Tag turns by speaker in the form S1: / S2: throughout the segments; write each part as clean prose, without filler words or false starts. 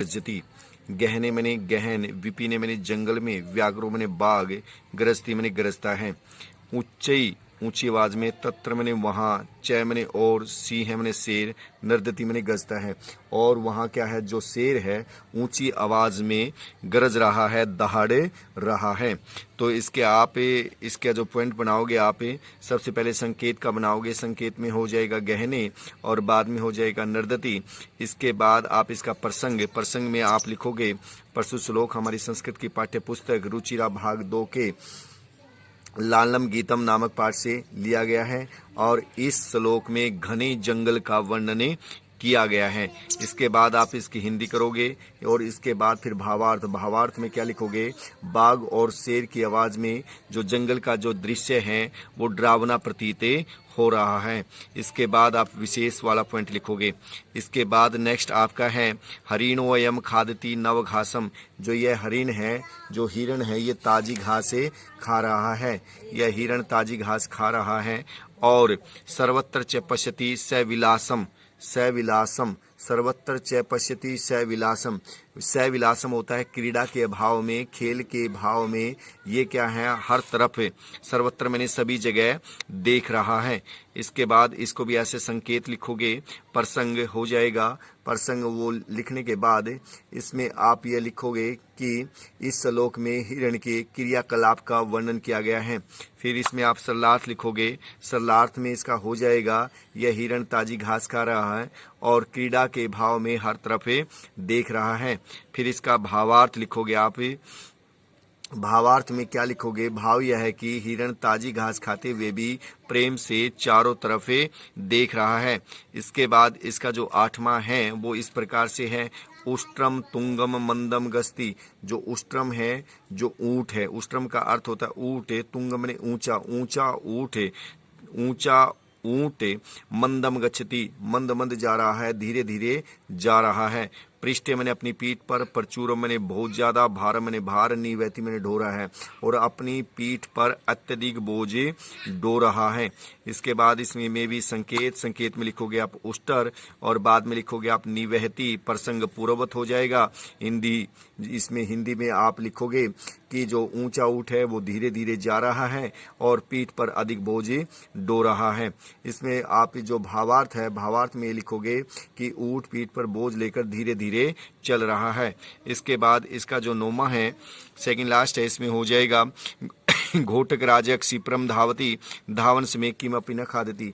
S1: गृजति। गहने मने गहन, विपिने मने जंगल में, व्याघ्रो मने बाघ, गृहस्थी मने गृहस्था है। उच्चई ऊंची आवाज में, तत्र मने वहाँ, चय मने और, सिंह मने शेर, नर्दती मने गरजता है। और वहाँ क्या है, जो शेर है ऊंची आवाज में गरज रहा है, दहाड़े रहा है। तो इसके आप इसका जो पॉइंट बनाओगे आप सबसे पहले संकेत का बनाओगे। संकेत में हो जाएगा गहने और बाद में हो जाएगा नर्दती। इसके बाद आप इसका प्रसंग में आप लिखोगे परसु श्लोक हमारी संस्कृत की पाठ्य पुस्तक रुचिरा भाग 2 के लालम गीतम नामक पाठ से लिया गया है और इस श्लोक में घने जंगल का वर्णन किया गया है। इसके बाद आप इसकी हिंदी करोगे और इसके बाद फिर भावार्थ में क्या लिखोगे, बाघ और शेर की आवाज में जो जंगल का जो दृश्य है वो डरावना प्रतीत हो रहा है। इसके बाद आप विशेष वाला पॉइंट लिखोगे। इसके बाद नेक्स्ट आपका है हरिणोयम खादती नव घासम। जो यह हरिण है, जो हिरण है, ये ताजी घास खा रहा है। यह हिरण ताजी घास खा रहा है। और सर्वत्र च पश्यति सविलासम, सविलासम, सर्वत्र च पश्यति सविलासम। सविलासम होता है क्रीड़ा के भाव में, खेल के भाव में। ये क्या है, हर तरफ, सर्वत्र मैंने सभी जगह देख रहा है। इसके बाद इसको भी ऐसे संकेत लिखोगे, प्रसंग हो जाएगा। प्रसंग वो लिखने के बाद इसमें आप ये लिखोगे कि इस श्लोक में हिरण के क्रियाकलाप का वर्णन किया गया है। फिर इसमें आप सरलार्थ लिखोगे। सरलार्थ में इसका हो जाएगा यह हिरण ताजी घास खा रहा है और क्रीड़ा के भाव में हर तरफ देख रहा है। फिर इसका भावार्थ लिखोगे आप। भावार्थ में क्या लिखोगे, भाव यह है कि हिरण ताजी घास खाते हुए भी प्रेम से चारों तरफ देख रहा है। इसके बाद इसका जो 8वां है वो इस प्रकार से है, उष्ट्रम तुंगम मंदम गस्ती। जो उष्ट्रम है, जो ऊंट है, उष्ट्रम का अर्थ होता है ऊंट, तुंगम ने ऊंचा, ऊंचा ऊंट, ऊंचा ऊंट, मंदम गच्छति, मंद मंद जा रहा है, धीरे धीरे जा रहा है। पृष्ठे मैंने अपनी पीठ पर, प्रचुर मैंने बहुत ज्यादा, भार मैंने भार, निवैती मैंने ढो रहा है और अपनी पीठ पर अत्यधिक बोझ ढो रहा है। इसके बाद इसमें में भी संकेत में लिखोगे आप उष्टर और बाद में लिखोगे आप निवहती। प्रसंग पूर्ववत हो जाएगा। हिंदी में आप लिखोगे कि जो ऊंचा ऊंट है वो धीरे धीरे जा रहा है और पीठ पर अधिक बोझ ढो रहा है। इसमें आप जो भावार्थ है, भावार्थ में लिखोगे कि ऊंट पीठ पर बोझ लेकर धीरे धीरे चल रहा है। इसके बाद इसका जो 9वां है, सेकंड लास्ट है, इसमें हो जाएगा घोटक राजक क्षिप्रम धावती, धावन समय किमपि न खादती।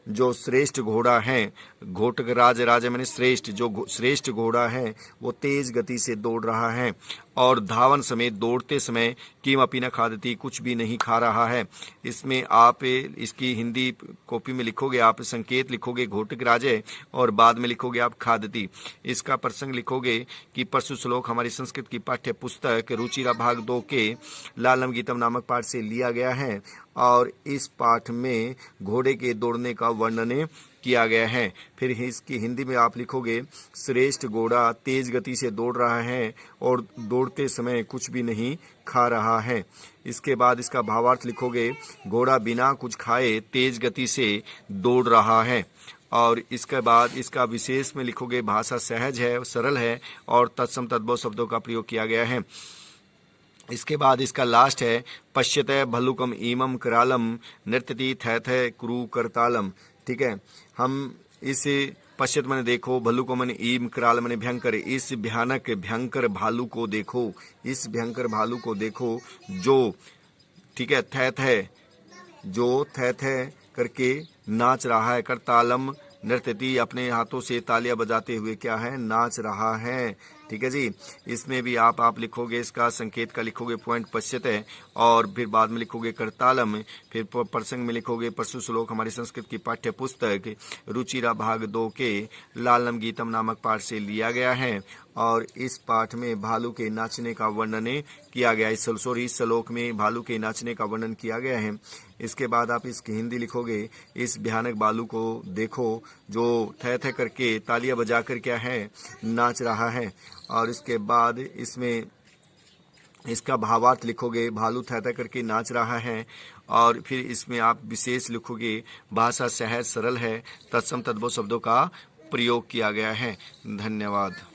S1: जो श्रेष्ठ घोड़ा है, घोटक राजा मैंने श्रेष्ठ, जो श्रेष्ठ घोड़ा है वो तेज गति से दौड़ रहा है और धावन समय, दौड़ते समय, किमपि न खादती, कुछ भी नहीं खा रहा है। इसमें आप इसकी हिंदी कॉपी में लिखोगे, आप संकेत लिखोगे घोटक राजे और बाद में लिखोगे आप खादती। इसका प्रसंग लिखोगे कि परसु श्लोक हमारी संस्कृत की पाठ्य पुस्तक रुचिरा भाग 2 के लालम गीतम नामक पाठ से लिया गया है और इस पाठ में घोड़े के दौड़ने का वर्णन किया गया है। फिर इसकी हिंदी में आप लिखोगे श्रेष्ठ घोड़ा तेज गति से दौड़ रहा है और दौड़ते समय कुछ भी नहीं खा रहा है। इसके बाद इसका भावार्थ लिखोगे, घोड़ा बिना कुछ खाए तेज गति से दौड़ रहा है। और इसके बाद इसका विशेष में लिखोगे भाषा सहज है, सरल है और तत्सम तद्भव शब्दों का प्रयोग किया गया है। इसके बाद इसका लास्ट है पश्यते भल्लुकम ईमम करालम नृत्यति थैथे क्रू करतालम। ठीक है, हम इस पश्चित मैंने देखो, भल्लू को मैंने ईम, कराल मैंने भयंकर, इस भयंकर भालू को देखो, इस भयंकर भालू को देखो जो, ठीक है, थे जो थे करके नाच रहा है, करतालम नृत्यति, अपने हाथों से तालियां बजाते हुए क्या है, नाच रहा है। ठीक है जी। इसमें भी आप लिखोगे, इसका संकेत का लिखोगे पॉइंट पश्चित है और फिर बाद में लिखोगे करतालम। फिर प्रसंग में लिखोगे परसु श्लोक हमारी संस्कृत की पाठ्य पुस्तक रुचिरा भाग 2 के लालम गीतम नामक पाठ से लिया गया है और इस पाठ में भालू के नाचने का वर्णन किया गया है। इस श्लोक में भालू के नाचने का वर्णन किया गया है। इसके बाद आप इसकी हिंदी लिखोगे, इस भयानक भालू को देखो जो थे करके तालियां बजाकर क्या है, नाच रहा है। और इसके बाद इसमें इसका भावार्थ लिखोगे, भालू थे करके नाच रहा है। और फिर इसमें आप विशेष लिखोगे भाषा सहज सरल है, तत्सम तद्भव शब्दों का प्रयोग किया गया है। धन्यवाद।